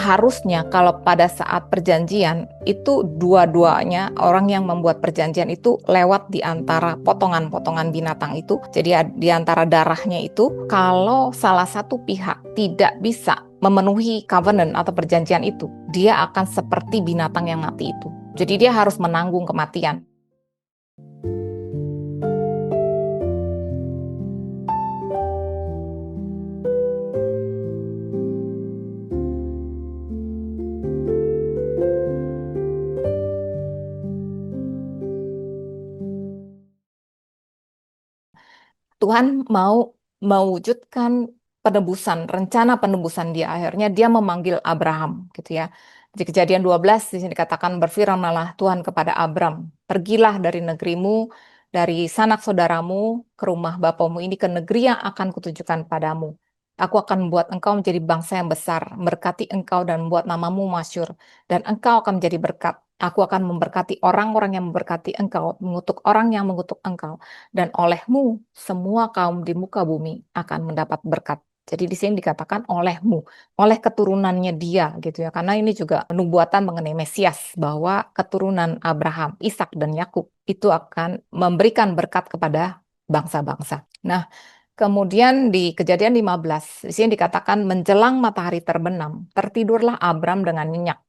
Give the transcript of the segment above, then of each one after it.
harusnya kalau pada saat perjanjian itu dua-duanya orang yang membuat perjanjian itu lewat di antara potongan-potongan binatang itu. Jadi di antara darahnya itu, kalau salah satu pihak tidak bisa memenuhi covenant atau perjanjian itu, dia akan seperti binatang yang mati itu. Jadi dia harus menanggung kematian. Tuhan mau mewujudkan penebusan, rencana penebusan dia. Akhirnya dia memanggil Abraham, gitu ya. Di Kejadian 12 di sini dikatakan, berfirmanlah Tuhan kepada Abram, pergilah dari negerimu, dari sanak saudaramu ke rumah bapamu ini ke negeri yang akan kutunjukkan padamu. Aku akan membuat engkau menjadi bangsa yang besar, berkati engkau dan membuat namamu masyhur, dan engkau akan menjadi berkat. Aku akan memberkati orang-orang yang memberkati engkau, mengutuk orang yang mengutuk engkau, dan olehmu semua kaum di muka bumi akan mendapat berkat. Jadi di sini dikatakan olehmu, oleh keturunannya dia gitu ya. Karena ini juga nubuatan mengenai Mesias bahwa keturunan Abraham, Ishak dan Yakub itu akan memberikan berkat kepada bangsa-bangsa. Nah, kemudian di Kejadian 15 di sini dikatakan menjelang matahari terbenam, tertidurlah Abram dengan nyenyak.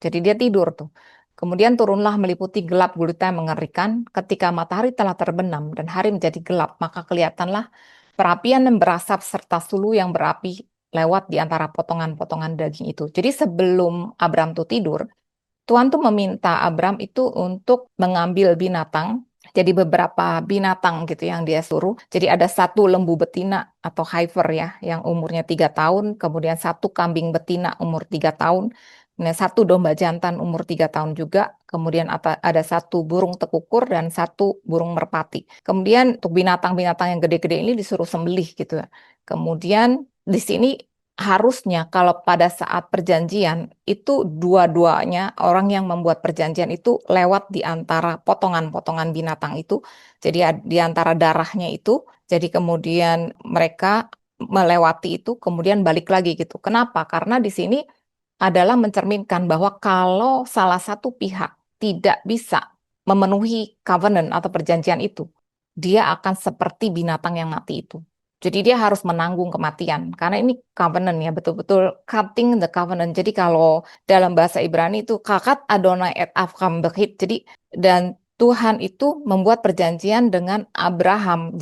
Jadi dia tidur tuh. Kemudian turunlah meliputi gelap gulita yang mengerikan. Ketika matahari telah terbenam dan hari menjadi gelap, maka kelihatanlah perapian yang berasap serta sulu yang berapi lewat di antara potongan-potongan daging itu. Jadi sebelum Abram tuh tidur, Tuhan tuh meminta Abram itu untuk mengambil binatang. Jadi beberapa binatang gitu yang dia suruh. Jadi ada satu lembu betina atau heifer ya, yang umurnya 3 tahun. Kemudian satu kambing betina umur 3 tahun. Nah, satu domba jantan umur 3 tahun juga. Kemudian ada satu burung tekukur dan satu burung merpati. Kemudian untuk binatang-binatang yang gede-gede ini disuruh sembelih gitu ya. Kemudian di sini harusnya kalau pada saat perjanjian itu dua-duanya orang yang membuat perjanjian itu lewat di antara potongan-potongan binatang itu. Jadi di antara darahnya itu. Jadi kemudian mereka melewati itu kemudian balik lagi gitu. Kenapa? Karena di sini adalah mencerminkan bahwa kalau salah satu pihak tidak bisa memenuhi covenant atau perjanjian itu, dia akan seperti binatang yang mati itu. Jadi dia harus menanggung kematian karena ini covenant ya, betul-betul cutting the covenant. Jadi kalau dalam bahasa Ibrani itu kakat Adonai et Avram Bechit. Jadi dan Tuhan itu membuat perjanjian dengan Abram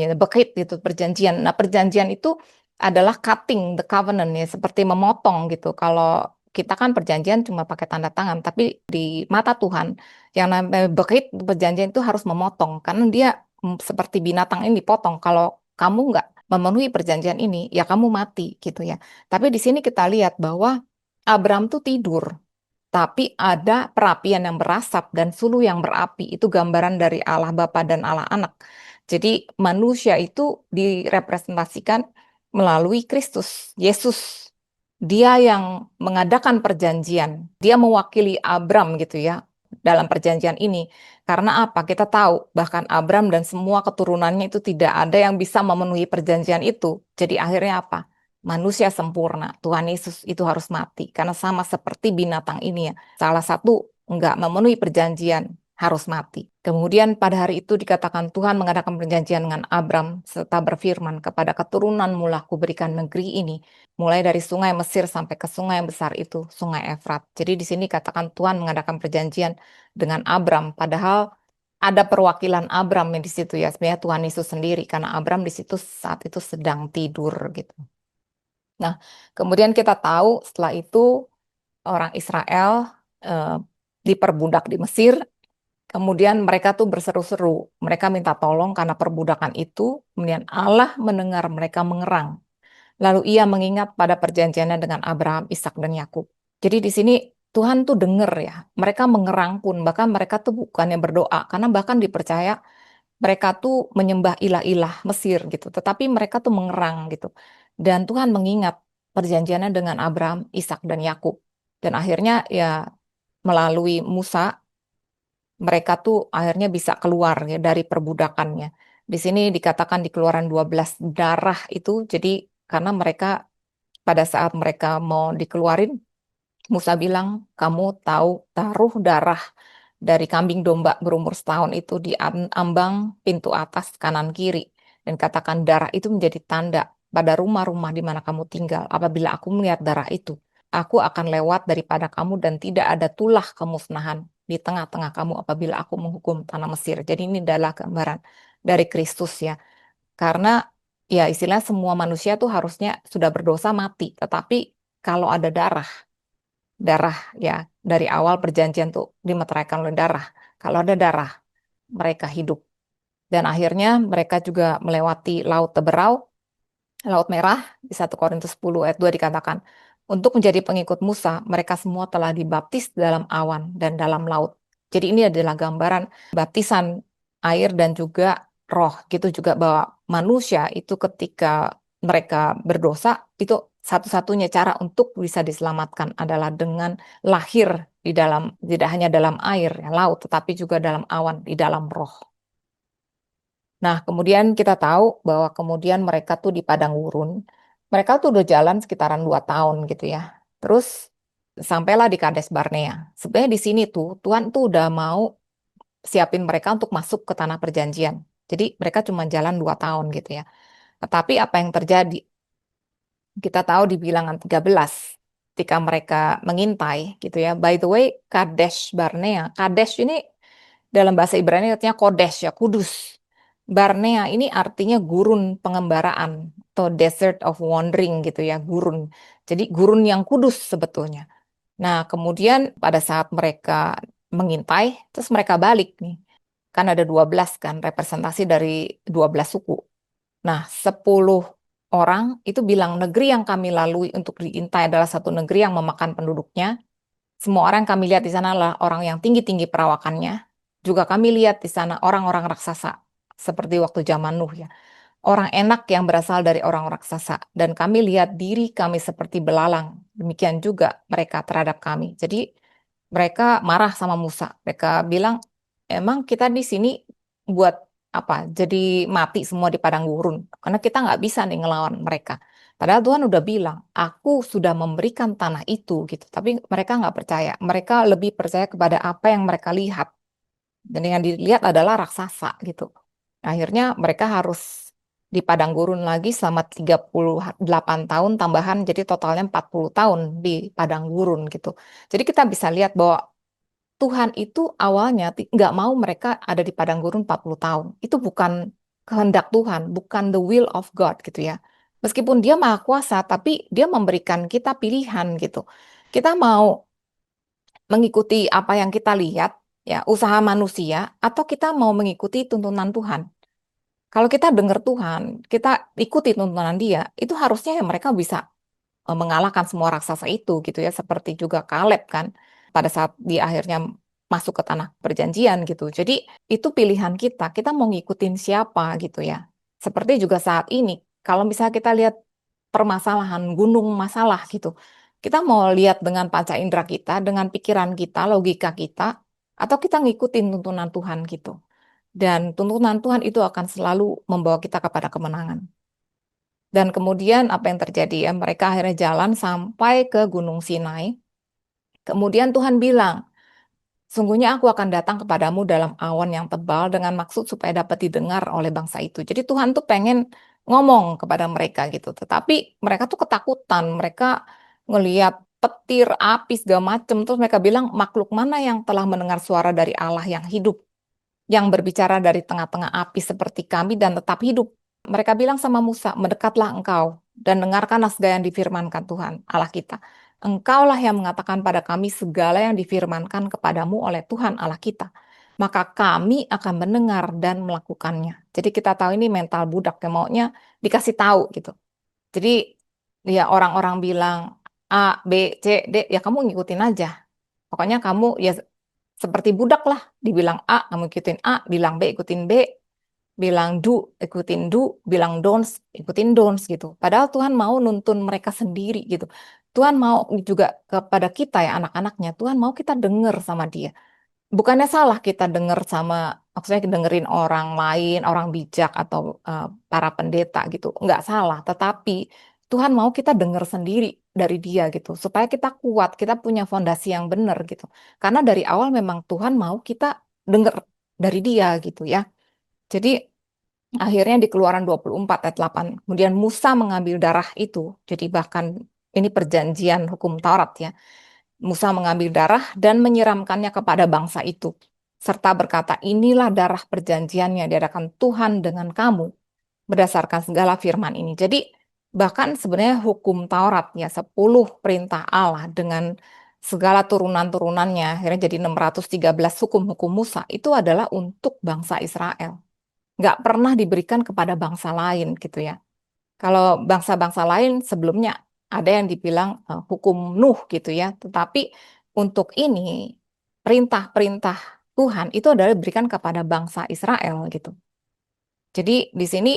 ya, Bechit itu perjanjian. Nah, perjanjian itu adalah cutting the covenant ya, seperti memotong gitu. Kalau kita kan perjanjian cuma pakai tanda tangan, tapi di mata Tuhan yang namanya Bechit perjanjian itu harus memotong karena dia seperti binatang ini dipotong. Kalau kamu nggak memenuhi perjanjian ini, ya kamu mati gitu ya. Tapi di sini kita lihat bahwa Abram tuh tidur, tapi ada perapian yang berasap dan sulu yang berapi. Itu gambaran dari Allah Bapa dan Allah Anak. Jadi manusia itu direpresentasikan melalui Kristus, Yesus. Dia yang mengadakan perjanjian. Dia mewakili Abram gitu ya dalam perjanjian ini. Karena apa? Kita tahu bahkan Abram dan semua keturunannya itu tidak ada yang bisa memenuhi perjanjian itu. Jadi akhirnya apa? Manusia sempurna. Tuhan Yesus itu harus mati. Karena sama seperti binatang ini ya. Salah satu enggak memenuhi perjanjian harus mati. Kemudian pada hari itu dikatakan Tuhan mengadakan perjanjian dengan Abram serta berfirman, kepada keturunanmu lah kuberikan negeri ini, mulai dari sungai Mesir sampai ke sungai yang besar itu, sungai Efrat. Jadi di sini katakan Tuhan mengadakan perjanjian dengan Abram, padahal ada perwakilan Abram yang di situ ya, sebenarnya Tuhan Yesus sendiri, karena Abram di situ saat itu sedang tidur gitu. Nah, kemudian kita tahu setelah itu orang Israel eh, diperbudak di Mesir. Kemudian mereka tuh berseru-seru, mereka minta tolong karena perbudakan itu, kemudian Allah mendengar mereka mengerang. Lalu ia mengingat pada perjanjiannya dengan Abraham, Ishak dan Yakub. Jadi di sini Tuhan tuh denger ya, mereka mengerang pun, bahkan mereka tuh bukannya berdoa, karena bahkan dipercaya mereka tuh menyembah ilah-ilah Mesir gitu, tetapi mereka tuh mengerang gitu. Dan Tuhan mengingat perjanjiannya dengan Abraham, Ishak dan Yakub. Dan akhirnya ya melalui Musa mereka tuh akhirnya bisa keluar ya dari perbudakannya. Di sini dikatakan di Keluaran 12 darah itu jadi karena mereka pada saat mereka mau dikeluarin Musa bilang, kamu tahu taruh darah dari kambing domba berumur setahun itu di ambang pintu atas kanan kiri. Dan katakan darah itu menjadi tanda pada rumah-rumah di mana kamu tinggal. Apabila aku melihat darah itu, aku akan lewat daripada kamu dan tidak ada tulah kemusnahan di tengah-tengah kamu apabila aku menghukum tanah Mesir. Jadi ini adalah gambaran dari Kristus ya. Karena ya istilahnya semua manusia tuh harusnya sudah berdosa mati. Tetapi kalau ada darah, darah ya dari awal perjanjian tuh dimeteraikan oleh darah. Kalau ada darah, mereka hidup. Dan akhirnya mereka juga melewati Laut Teberau, Laut Merah, di 1 Korintus 10 ayat 2 dikatakan, untuk menjadi pengikut Musa, mereka semua telah dibaptis dalam awan dan dalam laut. Jadi ini adalah gambaran baptisan air dan juga roh. Gitu juga bahwa manusia itu ketika mereka berdosa, itu satu-satunya cara untuk bisa diselamatkan adalah dengan lahir di dalam, tidak hanya dalam air, ya, laut, tetapi juga dalam awan, di dalam roh. Nah, kemudian kita tahu bahwa kemudian mereka tuh di padang gurun, mereka tuh udah jalan sekitaran 2 tahun gitu ya. Terus sampailah di Kades Barnea. Sebenarnya di sini tuh Tuhan tuh udah mau siapin mereka untuk masuk ke tanah perjanjian. Jadi mereka cuma jalan 2 tahun gitu ya. Tetapi apa yang terjadi? Kita tahu di bilangan 13 ketika mereka mengintai gitu ya. By the way, Kadesh Barnea. Kadesh ini dalam bahasa Ibrani artinya Kodesh ya, kudus. Barnea ini artinya gurun pengembaraan atau desert of wandering gitu ya, gurun. Jadi gurun yang kudus sebetulnya. Nah, kemudian pada saat mereka mengintai, terus mereka balik nih. Kan ada 12 kan, representasi dari 12 suku. Nah, 10 orang itu bilang negeri yang kami lalui untuk diintai adalah satu negeri yang memakan penduduknya. Semua orang yang kami lihat di sana adalah orang yang tinggi-tinggi perawakannya. Juga kami lihat di sana orang-orang raksasa, seperti waktu zaman Nuh ya. Orang enak yang berasal dari orang raksasa. Dan kami lihat diri kami seperti belalang. Demikian juga mereka terhadap kami. Jadi mereka marah sama Musa. Mereka bilang, emang kita di sini buat apa? Jadi mati semua di padang gurun. Karena kita nggak bisa nih ngelawan mereka. Padahal Tuhan udah bilang, aku sudah memberikan tanah itu gitu. Tapi mereka nggak percaya. Mereka lebih percaya kepada apa yang mereka lihat. Dan yang dilihat adalah raksasa gitu. Akhirnya mereka harus di padang gurun lagi selama 38 tahun tambahan, jadi totalnya 40 tahun di padang gurun gitu. Jadi kita bisa lihat bahwa Tuhan itu awalnya nggak mau mereka ada di padang gurun 40 tahun. Itu bukan kehendak Tuhan, bukan the will of God gitu ya. Meskipun dia maha kuasa, tapi dia memberikan kita pilihan gitu. Kita mau mengikuti apa yang kita lihat, ya, usaha manusia, atau kita mau mengikuti tuntunan Tuhan. Kalau kita dengar Tuhan, kita ikuti tuntunan Dia, itu harusnya ya mereka bisa mengalahkan semua raksasa itu gitu ya, seperti juga Kaleb kan pada saat dia akhirnya masuk ke tanah perjanjian gitu. Jadi itu pilihan kita mau ngikutin siapa gitu ya. Seperti juga saat ini, kalau misalnya kita lihat permasalahan gunung masalah gitu, kita mau lihat dengan panca indera kita, dengan pikiran kita, logika kita, atau kita ngikutin tuntunan Tuhan gitu. Dan tuntunan Tuhan itu akan selalu membawa kita kepada kemenangan. Dan kemudian apa yang terjadi ya? Mereka akhirnya jalan sampai ke Gunung Sinai. Kemudian Tuhan bilang, sungguhnya aku akan datang kepadamu dalam awan yang tebal dengan maksud supaya dapat didengar oleh bangsa itu. Jadi Tuhan tuh pengen ngomong kepada mereka gitu. Tetapi mereka tuh ketakutan. Mereka ngelihat petir, api, segala macam. Terus mereka bilang, makhluk mana yang telah mendengar suara dari Allah yang hidup, yang berbicara dari tengah-tengah api seperti kami dan tetap hidup. Mereka bilang sama Musa, mendekatlah engkau dan dengarkanlah segala yang difirmankan Tuhan Allah kita. Engkaulah yang mengatakan pada kami segala yang difirmankan kepadamu oleh Tuhan Allah kita. Maka kami akan mendengar dan melakukannya. Jadi kita tahu ini mental budak yang maunya dikasih tahu gitu. Jadi ya orang-orang bilang A, B, C, D, ya kamu ngikutin aja. Pokoknya kamu ya seperti budak lah. Dibilang A, kamu ikutin A, bilang B, ikutin B, bilang do, ikutin do, bilang don'ts, ikutin don'ts gitu. Padahal Tuhan mau nuntun mereka sendiri gitu. Tuhan mau juga kepada kita ya anak-anaknya, Tuhan mau kita dengar sama dia. Bukannya salah kita dengar sama, maksudnya dengerin orang lain, orang bijak atau para pendeta gitu. Nggak salah, tetapi Tuhan mau kita dengar sendiri dari Dia gitu, supaya kita kuat, kita punya fondasi yang benar gitu. Karena dari awal memang Tuhan mau kita dengar dari Dia gitu ya. Jadi akhirnya di Keluaran 24 ayat 8, kemudian Musa mengambil darah itu. Jadi bahkan ini perjanjian hukum Taurat ya. Musa mengambil darah dan menyiramkannya kepada bangsa itu. Serta berkata, inilah darah perjanjian yang diadakan Tuhan dengan kamu berdasarkan segala firman ini. Jadi bahkan sebenarnya hukum Taurat ya 10 perintah Allah dengan segala turunan-turunannya akhirnya jadi 613 hukum-hukum Musa itu adalah untuk bangsa Israel. Nggak pernah diberikan kepada bangsa lain gitu ya. Kalau bangsa-bangsa lain sebelumnya ada yang dibilang hukum Nuh gitu ya. Tetapi untuk ini perintah-perintah Tuhan itu adalah diberikan kepada bangsa Israel gitu. Jadi di sini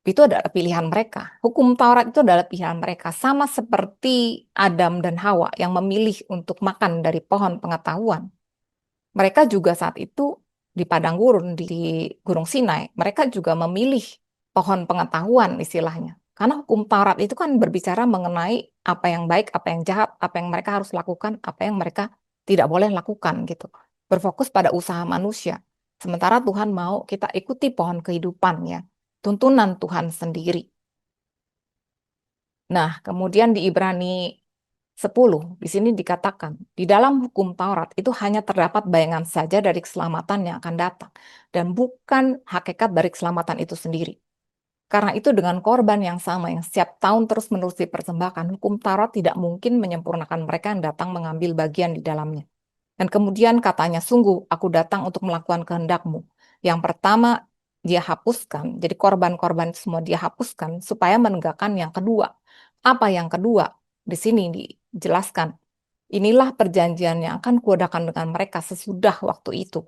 itu adalah pilihan mereka. Hukum Taurat itu adalah pilihan mereka. Sama seperti Adam dan Hawa yang memilih untuk makan dari pohon pengetahuan. Mereka juga saat itu di padang gurun, di Gunung Sinai, mereka juga memilih pohon pengetahuan istilahnya. Karena hukum Taurat itu kan berbicara mengenai apa yang baik, apa yang jahat, apa yang mereka harus lakukan, apa yang mereka tidak boleh lakukan gitu. Berfokus pada usaha manusia. Sementara Tuhan mau kita ikuti pohon kehidupan ya, tuntunan Tuhan sendiri. Nah, kemudian di Ibrani 10, di sini dikatakan, di dalam hukum Taurat itu hanya terdapat bayangan saja dari keselamatan yang akan datang, dan bukan hakikat dari keselamatan itu sendiri. Karena itu dengan korban yang sama yang setiap tahun terus-menerus dipersembahkan, hukum Taurat tidak mungkin menyempurnakan mereka yang datang mengambil bagian di dalamnya. Dan kemudian katanya, sungguh aku datang untuk melakukan kehendakmu. Yang pertama, dia hapuskan. Jadi korban-korban itu semua dia hapuskan supaya menegakkan yang kedua. Apa yang kedua? Di sini dijelaskan. Inilah perjanjian yang akan kuadakan dengan mereka sesudah waktu itu.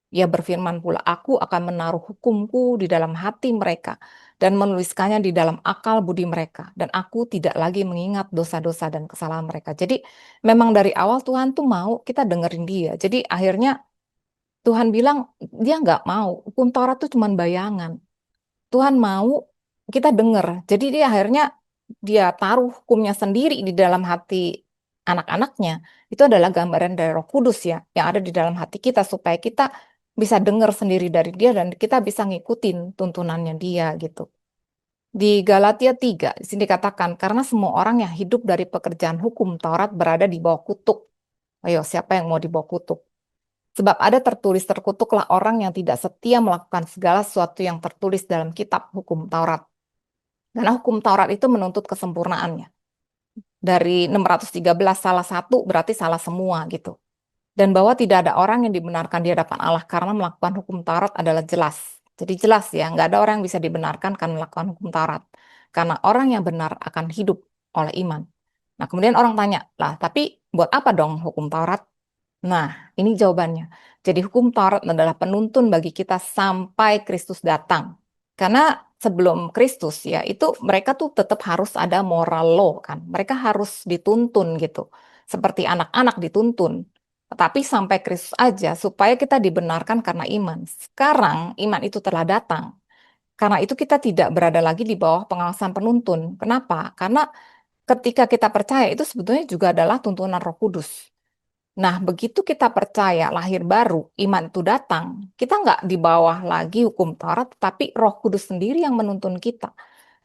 Ia berfirman pula, aku akan menaruh hukumku di dalam hati mereka dan menuliskannya di dalam akal budi mereka. Dan aku tidak lagi mengingat dosa-dosa dan kesalahan mereka. Jadi memang dari awal Tuhan tuh mau kita dengerin dia. Jadi akhirnya Tuhan bilang dia nggak mau. Hukum Taurat tuh cuma bayangan. Tuhan mau kita denger. Jadi dia akhirnya dia taruh hukumnya sendiri di dalam hati anak-anaknya. Itu adalah gambaran dari Roh Kudus ya, yang ada di dalam hati kita supaya kita bisa dengar sendiri dari dia dan kita bisa ngikutin tuntunannya dia gitu. Di Galatia 3, di sini dikatakan, karena semua orang yang hidup dari pekerjaan hukum Taurat berada di bawah kutuk. Ayo, siapa yang mau di bawah kutuk? Sebab ada tertulis, terkutuklah orang yang tidak setia melakukan segala sesuatu yang tertulis dalam kitab hukum Taurat. Karena hukum Taurat itu menuntut kesempurnaannya. Dari 613 salah satu berarti salah semua gitu. Dan bahwa tidak ada orang yang dibenarkan di hadapan Allah karena melakukan hukum Taurat adalah jelas. Jadi jelas ya, nggak ada orang yang bisa dibenarkan karena melakukan hukum Taurat. Karena orang yang benar akan hidup oleh iman. Nah, kemudian orang tanya, lah tapi buat apa dong hukum Taurat? Nah, ini jawabannya. Jadi hukum Taurat adalah penuntun bagi kita sampai Kristus datang. Karena sebelum Kristus ya, itu mereka tuh tetap harus ada moral law kan. Mereka harus dituntun gitu. Seperti anak-anak dituntun. Tapi sampai Kristus aja supaya kita dibenarkan karena iman. Sekarang iman itu telah datang. Karena itu kita tidak berada lagi di bawah pengawasan penuntun. Kenapa? Karena ketika kita percaya itu sebetulnya juga adalah tuntunan Roh Kudus. Nah, begitu kita percaya lahir baru, iman itu datang, kita nggak di bawah lagi hukum Taurat, tapi Roh Kudus sendiri yang menuntun kita.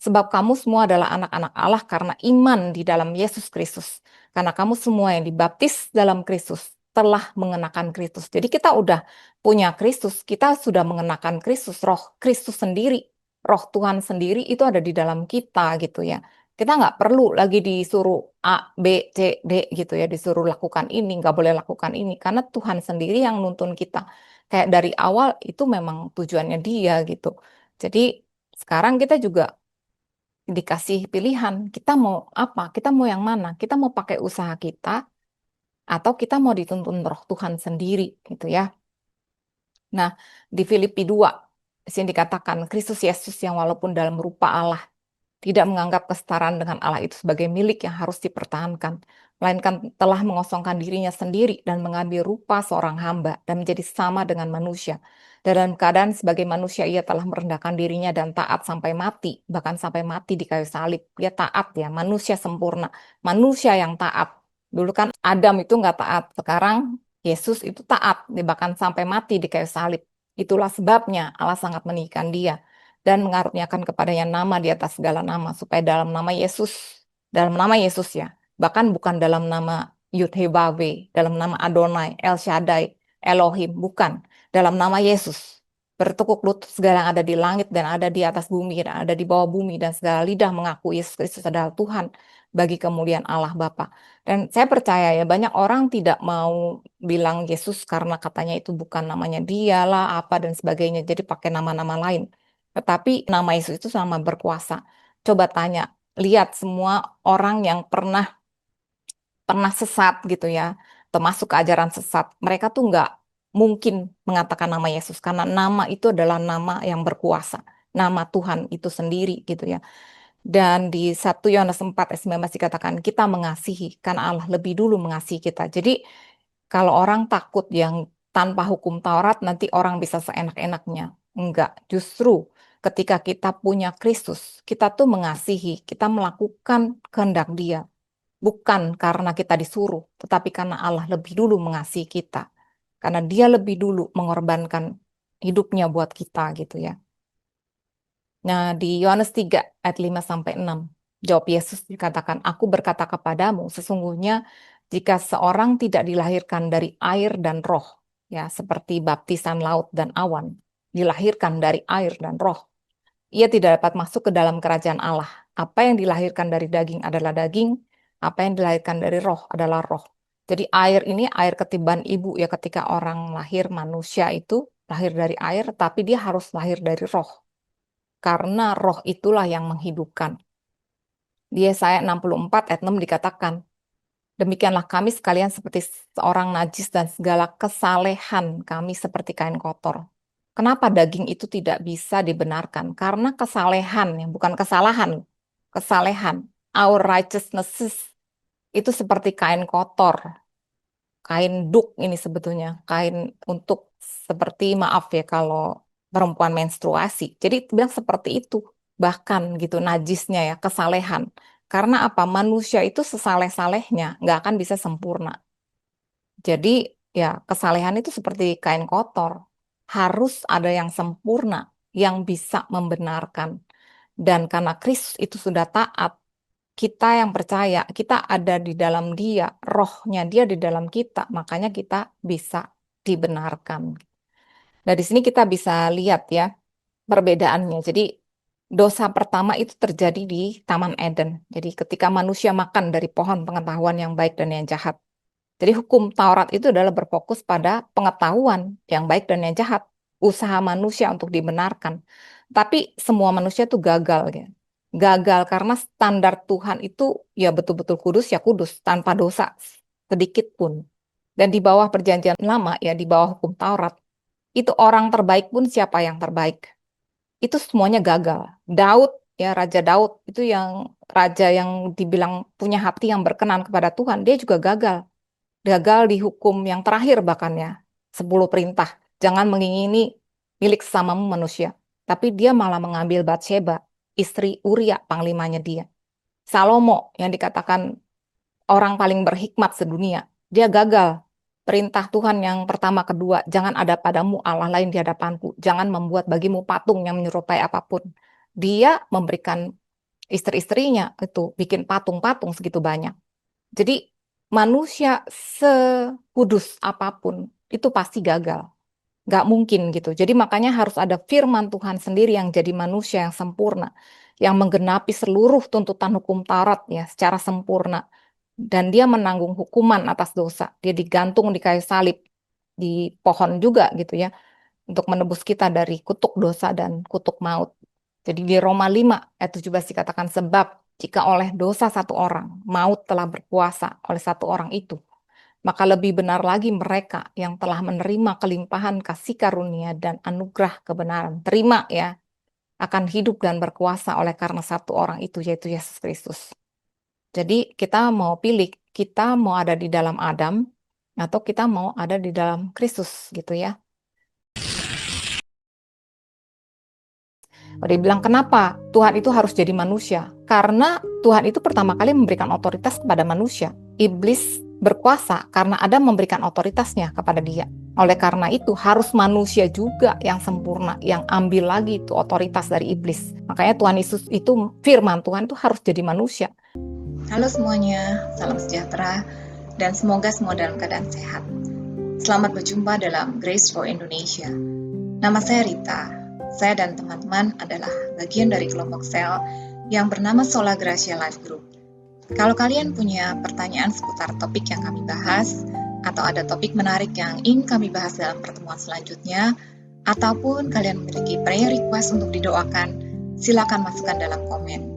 Sebab kamu semua adalah anak-anak Allah karena iman di dalam Yesus Kristus. Karena kamu semua yang dibaptis dalam Kristus telah mengenakan Kristus. Jadi kita udah punya Kristus, kita sudah mengenakan Kristus, Roh Kristus sendiri, Roh Tuhan sendiri itu ada di dalam kita gitu ya. Kita nggak perlu lagi disuruh A, B, C, D gitu ya, disuruh lakukan ini, nggak boleh lakukan ini, karena Tuhan sendiri yang nuntun kita. Kayak dari awal itu memang tujuannya dia gitu. Jadi sekarang kita juga dikasih pilihan, kita mau apa, kita mau yang mana, kita mau pakai usaha kita, atau kita mau dituntun roh Tuhan sendiri gitu ya. Nah, di Filipi 2, di sini dikatakan, Kristus Yesus yang walaupun dalam rupa Allah, tidak menganggap kesetaraan dengan Allah itu sebagai milik yang harus dipertahankan. melainkan telah mengosongkan dirinya sendiri dan mengambil rupa seorang hamba dan menjadi sama dengan manusia. Dalam keadaan sebagai manusia, ia telah merendahkan dirinya dan taat sampai mati, bahkan sampai mati di kayu salib. Dia taat ya, manusia sempurna, manusia yang taat. Dulu kan Adam itu nggak taat, sekarang Yesus itu taat, dia bahkan sampai mati di kayu salib. Itulah sebabnya Allah sangat meninggikan dia dan mengaruniakan kepadanya nama di atas segala nama, supaya dalam nama Yesus ya, bahkan bukan dalam nama Yud-Heh-Vaveh, dalam nama Adonai, El Shaddai, Elohim, bukan. Dalam nama Yesus. Bertekuk lutut segala yang ada di langit dan ada di atas bumi dan ada di bawah bumi, dan segala lidah mengaku Yesus Kristus adalah Tuhan bagi kemuliaan Allah Bapa. Dan saya percaya ya, banyak orang tidak mau bilang Yesus karena katanya itu bukan namanya dia lah, apa dan sebagainya. Jadi pakai nama-nama lain. Tetapi nama Yesus itu sama berkuasa. Coba tanya, lihat semua orang yang pernah sesat gitu ya, termasuk ke ajaran sesat, mereka tuh nggak mungkin mengatakan nama Yesus karena nama itu adalah nama yang berkuasa, nama Tuhan itu sendiri gitu ya. Dan di 1 Yohanes 4 ayat 19 dikatakan kita mengasihi karena Allah lebih dulu mengasihi kita. Jadi kalau orang takut yang tanpa hukum Taurat nanti orang bisa seenak-enaknya. Enggak, justru ketika kita punya Kristus, kita tuh mengasihi, kita melakukan kehendak Dia. Bukan karena kita disuruh, tetapi karena Allah lebih dulu mengasihi kita. Karena Dia lebih dulu mengorbankan hidupnya buat kita gitu ya. Nah, di Yohanes 3 ayat 5 sampai 6, jawab Yesus dikatakan, "Aku berkata kepadamu, sesungguhnya jika seorang tidak dilahirkan dari air dan roh, ya seperti baptisan laut dan awan, dilahirkan dari air dan roh, ia tidak dapat masuk ke dalam kerajaan Allah. Apa yang dilahirkan dari daging adalah daging, apa yang dilahirkan dari roh adalah roh." Jadi air ini air ketiban ibu ya, ketika orang lahir manusia itu lahir dari air, tapi dia harus lahir dari roh. Karena roh itulah yang menghidupkan. Di Yesaya 64 ayat 6 dikatakan, "Demikianlah kami sekalian seperti seorang najis dan segala kesalehan kami seperti kain kotor." Kenapa daging itu tidak bisa dibenarkan? Karena kesalehan, yang bukan kesalahan. Kesalehan, our righteousnesses, itu seperti kain kotor. Kain duk ini sebetulnya. Kain untuk seperti, maaf ya kalau perempuan menstruasi. Jadi bilang seperti itu. Bahkan gitu najisnya ya, kesalehan. Karena apa? Manusia itu sesaleh-salehnya nggak akan bisa sempurna. Jadi ya kesalehan itu seperti kain kotor. Harus ada yang sempurna yang bisa membenarkan. Dan karena Kristus itu sudah taat, kita yang percaya, kita ada di dalam Dia, rohnya Dia di dalam kita, makanya kita bisa dibenarkan. Nah, di sini kita bisa lihat ya perbedaannya. Jadi dosa pertama itu terjadi di Taman Eden. Jadi ketika manusia makan dari pohon pengetahuan yang baik dan yang jahat. Jadi hukum Taurat itu adalah berfokus pada pengetahuan yang baik dan yang jahat, usaha manusia untuk dibenarkan. Tapi semua manusia itu gagal ya. Gagal karena standar Tuhan itu ya betul-betul kudus ya kudus, tanpa dosa sedikit pun. Dan di bawah perjanjian lama ya, di bawah hukum Taurat, itu orang terbaik pun siapa yang terbaik? Itu semuanya gagal. Daud ya, Raja Daud itu yang raja yang dibilang punya hati yang berkenan kepada Tuhan, dia juga gagal. Gagal di hukum yang terakhir bahkan ya, 10 perintah. Jangan mengingini milik sesamamu manusia. Tapi dia malah mengambil Batsheba, istri Uria, panglimanya dia. Salomo yang dikatakan orang paling berhikmat sedunia. Dia gagal. Perintah Tuhan yang pertama kedua, jangan ada padamu Allah lain di hadapanku. Jangan membuat bagimu patung yang menyerupai apapun. Dia memberikan istri-istrinya itu bikin patung-patung segitu banyak. Jadi manusia sekudus apapun itu pasti gagal. Nggak mungkin gitu. Jadi makanya harus ada firman Tuhan sendiri yang jadi manusia yang sempurna. Yang menggenapi seluruh tuntutan hukum Taurat ya secara sempurna. Dan dia menanggung hukuman atas dosa. Dia digantung di kayu salib. Di pohon juga gitu ya. Untuk menebus kita dari kutuk dosa dan kutuk maut. Jadi di Roma 5 ayat 17 dikatakan, sebab jika oleh dosa satu orang, maut telah berkuasa oleh satu orang itu, maka lebih benar lagi mereka yang telah menerima kelimpahan kasih karunia dan anugerah kebenaran, terima ya, akan hidup dan berkuasa oleh karena satu orang itu, yaitu Yesus Kristus. Jadi kita mau pilih kita mau ada di dalam Adam atau kita mau ada di dalam Kristus gitu ya. Dia bilang, kenapa Tuhan itu harus jadi manusia? Karena Tuhan itu pertama kali memberikan otoritas kepada manusia. Iblis berkuasa karena Adam memberikan otoritasnya kepada dia. Oleh karena itu harus manusia juga yang sempurna, yang ambil lagi itu otoritas dari iblis. Makanya Tuhan Yesus itu, firman Tuhan itu harus jadi manusia. Halo semuanya, salam sejahtera, dan semoga semua dalam keadaan sehat. Selamat berjumpa dalam Grace for Indonesia. Nama saya Rita. Saya dan teman-teman adalah bagian dari kelompok sel yang bernama Sola Gracia Life Group. Kalau kalian punya pertanyaan seputar topik yang kami bahas, atau ada topik menarik yang ingin kami bahas dalam pertemuan selanjutnya, ataupun kalian memiliki prayer request untuk didoakan, silakan masukkan dalam komen.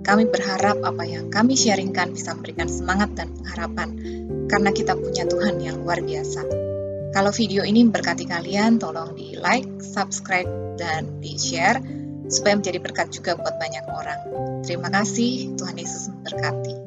Kami berharap apa yang kami sharingkan bisa memberikan semangat dan pengharapan, karena kita punya Tuhan yang luar biasa. Kalau video ini memberkati kalian, tolong di like, subscribe, dan di share, supaya menjadi berkat juga buat banyak orang. Terima kasih, Tuhan Yesus memberkati.